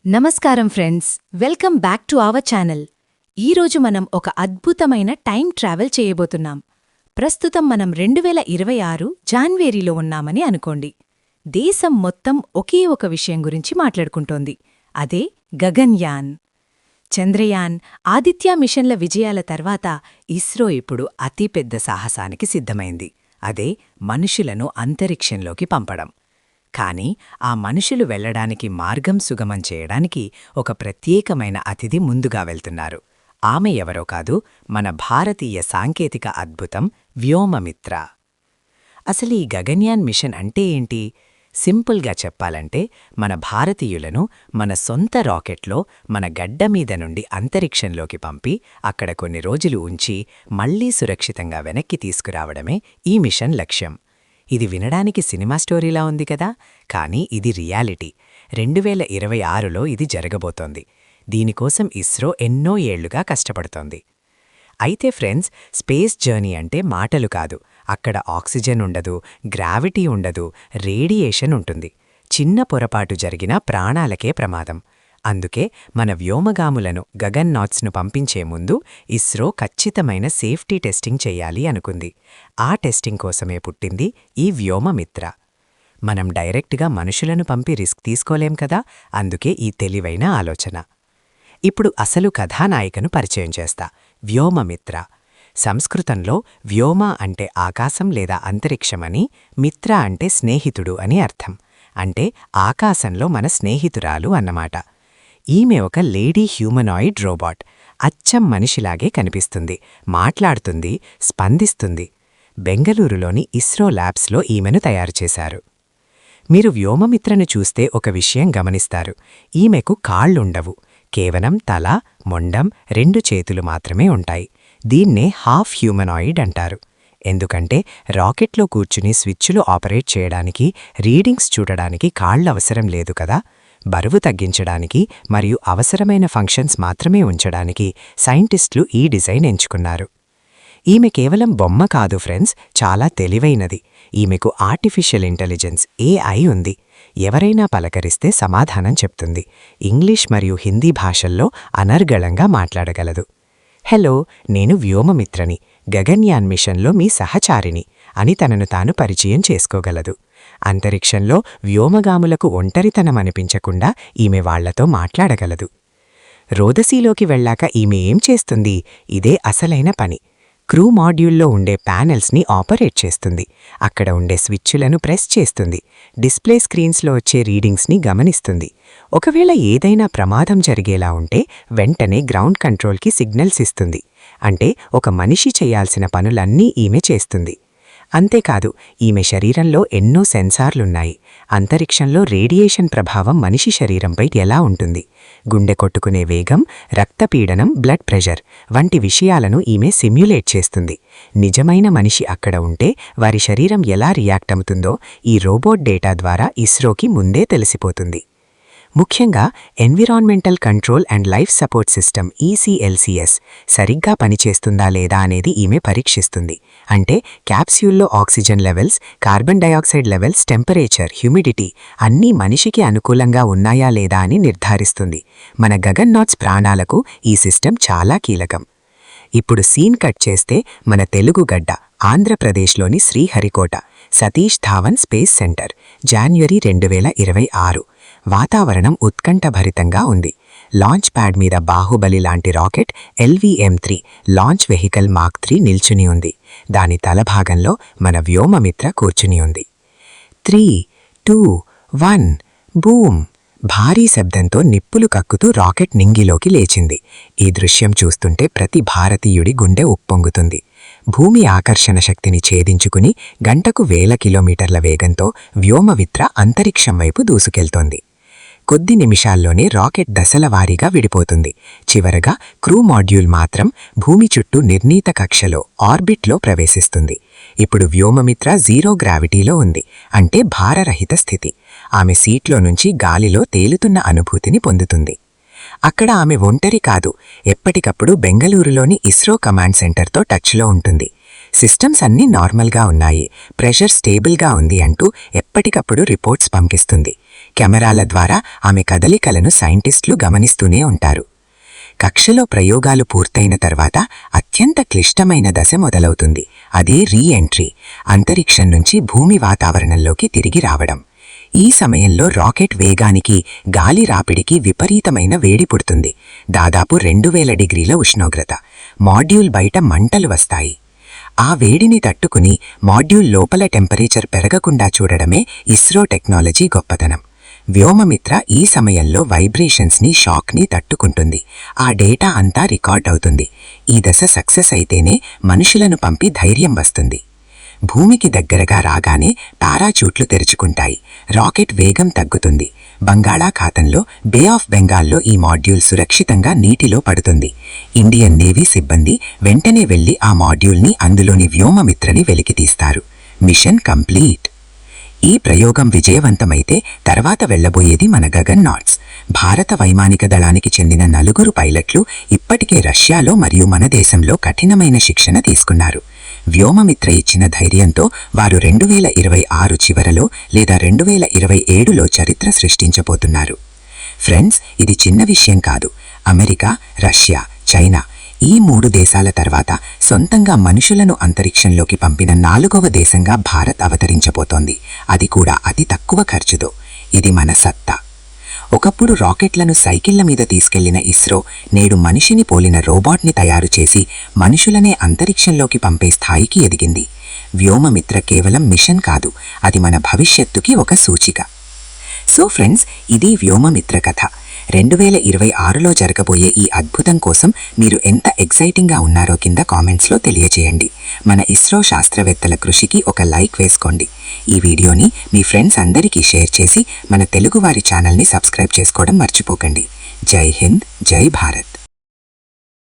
నమస్కారం friends, welcome back to our channel. ఈరోజు మనం ఒక అద్భుతమైన టైం ట్రావెల్ చేయబోతున్నాం. ప్రస్తుతం మనం 2026 జాన్వరిలో ఉన్నామని అనుకోండి. దేశం మొత్తం ఒకే ఒక విషయం గురించి మాట్లాడుకుంటోంది. అదే గగన్యాన్. చంద్రయాన్, ఆదిత్య మిషన్ల విజయాల తర్వాత ఇస్రో ఇప్పుడు అతిపెద్ద సాహసానికి సిద్ధమైంది. అదే మనుషులను అంతరిక్షంలోకి పంపడం. కానీ ఆ మనుషులు వెళ్లడానికి మార్గం సుగమం చేయడానికి ఒక ప్రత్యేకమైన అతిథి ముందుగా వెళ్తున్నారు. ఆమె ఎవరో కాదు, మన భారతీయ సాంకేతిక అద్భుతం వ్యోమమిత్ర. అసలు ఈ గగన్యాన్ మిషన్ అంటే ఏంటి? సింపుల్గా చెప్పాలంటే మన భారతీయులను మన సొంత రాకెట్లో మన గడ్డ మీద నుండి అంతరిక్షంలోకి పంపి అక్కడ కొన్ని రోజులు ఉంచి మళ్లీ సురక్షితంగా వెనక్కి తీసుకురావడమే ఈ మిషన్ లక్ష్యం. ఇది వినడానికి సినిమా స్టోరీలా ఉంది కదా, కానీ ఇది రియాలిటీ. 2026లో ఇది జరగబోతోంది. దీనికోసం ఇస్రో ఎన్నో ఏళ్లుగా కష్టపడుతోంది. అయితే ఫ్రెండ్స్, స్పేస్ జర్నీ అంటే మాటలు కాదు. అక్కడ ఆక్సిజన్ ఉండదు, గ్రావిటీ ఉండదు, రేడియేషన్ ఉంటుంది. చిన్న పొరపాటు జరిగినా ప్రాణాలకే ప్రమాదం. అందుకే మన వ్యోమగాములను గగన్నాట్స్ను పంపించే ముందు ఇస్రో ఖచ్చితమైన సేఫ్టీ టెస్టింగ్ చెయ్యాలి అనుకుంది. ఆ టెస్టింగ్ కోసమే పుట్టింది ఈ వ్యోమమిత్ర. మనం డైరెక్ట్గా మనుషులను పంపి రిస్క్ తీసుకోలేం కదా, అందుకే ఈ తెలివైన ఆలోచన. ఇప్పుడు అసలు కథానాయికను పరిచయం చేస్తా. వ్యోమమిత్ర. సంస్కృతంలో వ్యోమ అంటే ఆకాశం లేదా అంతరిక్షమని, మిత్ర అంటే స్నేహితుడు అని అర్థం. అంటే ఆకాశంలో మన స్నేహితురాలు అన్నమాట. ఈమె ఒక లేడీ హ్యూమనాయిడ్ రోబోట్. అచ్చం మనిషిలాగే కనిపిస్తుంది, మాట్లాడుతుంది, స్పందిస్తుంది. బెంగళూరులోని ఇస్రో ల్యాబ్స్లో ఈమెను తయారుచేశారు. మీరు వ్యోమమిత్రను చూస్తే ఒక విషయం గమనిస్తారు. ఈమెకు కాళ్లుండవు. కేవలం తల, మొండం, 2 చేతులు మాత్రమే ఉంటాయి. దీన్నే హాఫ్ హ్యూమనాయిడ్ అంటారు. ఎందుకంటే రాకెట్లో కూర్చుని స్విచ్చులు ఆపరేట్ చేయడానికి, రీడింగ్స్ చూడడానికి కాళ్లవసరం లేదు కదా. బరువు తగ్గించడానికి మరియు అవసరమైన ఫంక్షన్స్ మాత్రమే ఉంచడానికి సైంటిస్టులు ఈ డిజైన్ ఎంచుకున్నారు. ఈమె కేవలం బొమ్మ కాదు ఫ్రెండ్స్, చాలా తెలివైనది. ఈమెకు ఆర్టిఫిషియల్ ఇంటెలిజెన్స్ AI ఉంది. ఎవరైనా పలకరిస్తే సమాధానం చెప్తుంది. ఇంగ్లీష్ మరియు హిందీ భాషల్లో అనర్గళంగా మాట్లాడగలదు. హలో, నేను వ్యోమమిత్రని, గగన్యాన్ మిషన్లో మీ సహచారిని అని తనను తాను పరిచయం చేసుకోగలదు. అంతరిక్షంలో వ్యోమగాములకు ఒంటరితనం అనిపించకుండా ఈమె వాళ్లతో మాట్లాడగలదు. రోదసీలోకి వెళ్లాక ఈమె ఏం చేస్తుంది? ఇదే అసలైన పని. క్రూ మాడ్యూల్లో ఉండే ప్యానెల్స్ని ఆపరేట్ చేస్తుంది. అక్కడ ఉండే స్విచ్చులను ప్రెస్ చేస్తుంది. డిస్ప్లే స్క్రీన్స్లో వచ్చే రీడింగ్స్ని గమనిస్తుంది. ఒకవేళ ఏదైనా ప్రమాదం జరిగేలా ఉంటే వెంటనే గ్రౌండ్ కంట్రోల్కి సిగ్నల్స్ ఇస్తుంది. అంటే ఒక మనిషి చేయాల్సిన పనులన్నీ ఈమె చేస్తుంది. అంతేకాదు, ఈమె శరీరంలో ఎన్నో సెన్సార్లున్నాయి. అంతరిక్షంలో రేడియేషన్ ప్రభావం మనిషి శరీరంపై ఎలా ఉంటుంది, గుండె కొట్టుకునే వేగం, రక్తపీడనం, బ్లడ్ ప్రెషర్ వంటి విషయాలను ఈమె సిమ్యులేట్ చేస్తుంది. నిజమైన మనిషి అక్కడ ఉంటే వారి శరీరం ఎలా రియాక్ట్ అవుతుందో ఈ రోబోట్ డేటా ద్వారా ఇస్రోకి ముందే తెలిసిపోతుంది. ముఖ్యంగా environmental control and life support system ECLCS సరిగ్గా పనిచేస్తుందా లేదా అనేది ఈమె పరీక్షిస్తుంది. అంటే క్యాప్స్యూల్లో oxygen levels, carbon dioxide levels, temperature, humidity అన్నీ మనిషికి అనుకూలంగా ఉన్నాయా లేదా అని నిర్ధారిస్తుంది. మన గగన్నాట్స్ ప్రాణాలకు ఈ సిస్టమ్ చాలా కీలకం. ఇప్పుడు సీన్ కట్ చేస్తే మన తెలుగు గడ్డ ఆంధ్రప్రదేశ్లోని Sriharikota, Satish Dhawan space centre, January 2026. వాతావరణం ఉత్కంఠభరితంగా ఉంది. లాంచ్ ప్యాడ్ మీద బాహుబలి లాంటి rocket LVM-3 launch vehicle mark 3 నిల్చుని ఉంది. దాని తలభాగంలో మన వ్యోమమిత్ర కూర్చుని ఉంది. 3, 2, 1 బూమ్! భారీ శబ్దంతో నిప్పులు కక్కుతూ రాకెట్ నింగిలోకి లేచింది. ఈ దృశ్యం చూస్తుంటే ప్రతి భారతీయుడి గుండె ఉప్పొంగుతుంది. భూమి ఆకర్షణ శక్తిని ఛేదించుకుని గంటకు 1000 కిలోమీటర్ల వేగంతో వ్యోమమిత్ర అంతరిక్షం వైపు దూసుకెళ్తోంది. కొద్ది నిమిషాల్లోనే రాకెట్ దశలవారీగా విడిపోతుంది. చివరగా క్రూ మాడ్యూల్ మాత్రం భూమి చుట్టూ నిర్ణీత కక్షలో ఆర్బిట్లో ప్రవేశిస్తుంది. ఇప్పుడు వ్యోమమిత్ర జీరో గ్రావిటీలో ఉంది, అంటే భారరహిత స్థితి. ఆమె సీట్లో నుంచి గాలిలో తేలుతున్న అనుభూతిని పొందుతుంది. అక్కడ ఆమె ఒంటరి కాదు, ఎప్పటికప్పుడు బెంగళూరులోని ఇస్రో కమాండ్ సెంటర్తో టచ్లో ఉంటుంది. సిస్టమ్స్ అన్నీ నార్మల్గా ఉన్నాయి, ప్రెషర్ స్టేబుల్గా ఉంది అంటూ ఎప్పటికప్పుడు రిపోర్ట్స్ పంపిస్తుంది. కెమెరాల ద్వారా ఆమె కదలికలను సైంటిస్టులు గమనిస్తూనే ఉంటారు. కక్షలో ప్రయోగాలు పూర్తయిన తర్వాత అత్యంత క్లిష్టమైన దశ మొదలవుతుంది. అదే రీ-ఎంట్రీ, అంతరిక్షం నుంచి భూమి వాతావరణంలోకి తిరిగి రావడం. ఈ సమయంలో రాకెట్ వేగానికి, గాలి రాపిడికి విపరీతమైన వేడి పుడుతుంది. దాదాపు 2000 డిగ్రీల ఉష్ణోగ్రత. మాడ్యూల్ బయట మంటలు వస్తాయి. ఆ వేడిని తట్టుకుని మాడ్యూల్ లోపల టెంపరేచర్ పెరగకుండా చూడడమే ఇస్రో టెక్నాలజీ గొప్పతనం. వ్యోమమిత్ర ఈ సమయంలో వైబ్రేషన్స్ని, షాక్ని తట్టుకుంటుంది. ఆ డేటా అంతా రికార్డ్ అవుతుంది. ఈ దశ సక్సెస్ అయితేనే మనుషులను పంపి ధైర్యం వస్తుంది. భూమికి దగ్గరగా రాగానే పారాచూట్లు తెరుచుకుంటాయి. రాకెట్ వేగం తగ్గుతుంది. బంగాళాఖాతంలో బే ఆఫ్ బెంగాల్లో ఈ మాడ్యూల్ సురక్షితంగా నీటిలో పడుతుంది. ఇండియన్ నేవీ సిబ్బంది వెంటనే వెళ్లి ఆ మాడ్యూల్ని, అందులోని వ్యోమమిత్రని వెలికితీస్తారు. Mission complete. ఈ ప్రయోగం విజయవంతమైతే తర్వాత వెళ్లబోయేది మన గగన్నాట్స్. భారత వైమానిక దళానికి చెందిన 4 పైలట్లు ఇప్పటికే రష్యాలో మరియు మన దేశంలో కఠినమైన శిక్షణ తీసుకున్నారు. వ్యోమమిత్ర ఇచ్చిన ధైర్యంతో వారు 2026 చివరలో లేదా 2027లో చరిత్ర సృష్టించబోతున్నారు. ఫ్రెండ్స్, ఇది చిన్న విషయం కాదు. అమెరికా, రష్యా, చైనా ఈ 3 దేశాల తర్వాత సొంతంగా మనుషులను అంతరిక్షంలోకి పంపిన 4వ దేశంగా భారత్ అవతరించబోతోంది. అది కూడా అతి తక్కువ ఖర్చుతో. ఇది మన సత్తా. ఒకప్పుడు రాకెట్లను సైకిళ్ల మీద తీసుకెళ్లిన ఇస్రో నేడు మనిషిని పోలిన రోబోట్ని తయారు చేసి మనుషులనే అంతరిక్షంలోకి పంపే స్థాయికి ఎదిగింది. వ్యోమమిత్ర కేవలం మిషన్ కాదు, అది మన భవిష్యత్తుకి ఒక సూచిక. సో ఫ్రెండ్స్, ఇది వ్యోమమిత్ర కథ. 2026లో జరగబోయే ఈ అద్భుతం కోసం మీరు ఎంత ఎక్సైటింగ్గా ఉన్నారో కింద కామెంట్స్లో తెలియజేయండి. మన ఇస్రో శాస్త్రవేత్తల కృషికి ఒక లైక్ వేసుకోండి. ఈ వీడియోని మీ ఫ్రెండ్స్ అందరికీ షేర్ చేసి మన తెలుగువారి ఛానల్ని సబ్స్క్రైబ్ చేసుకోవడం మర్చిపోకండి. జై హింద్, జై భారత్.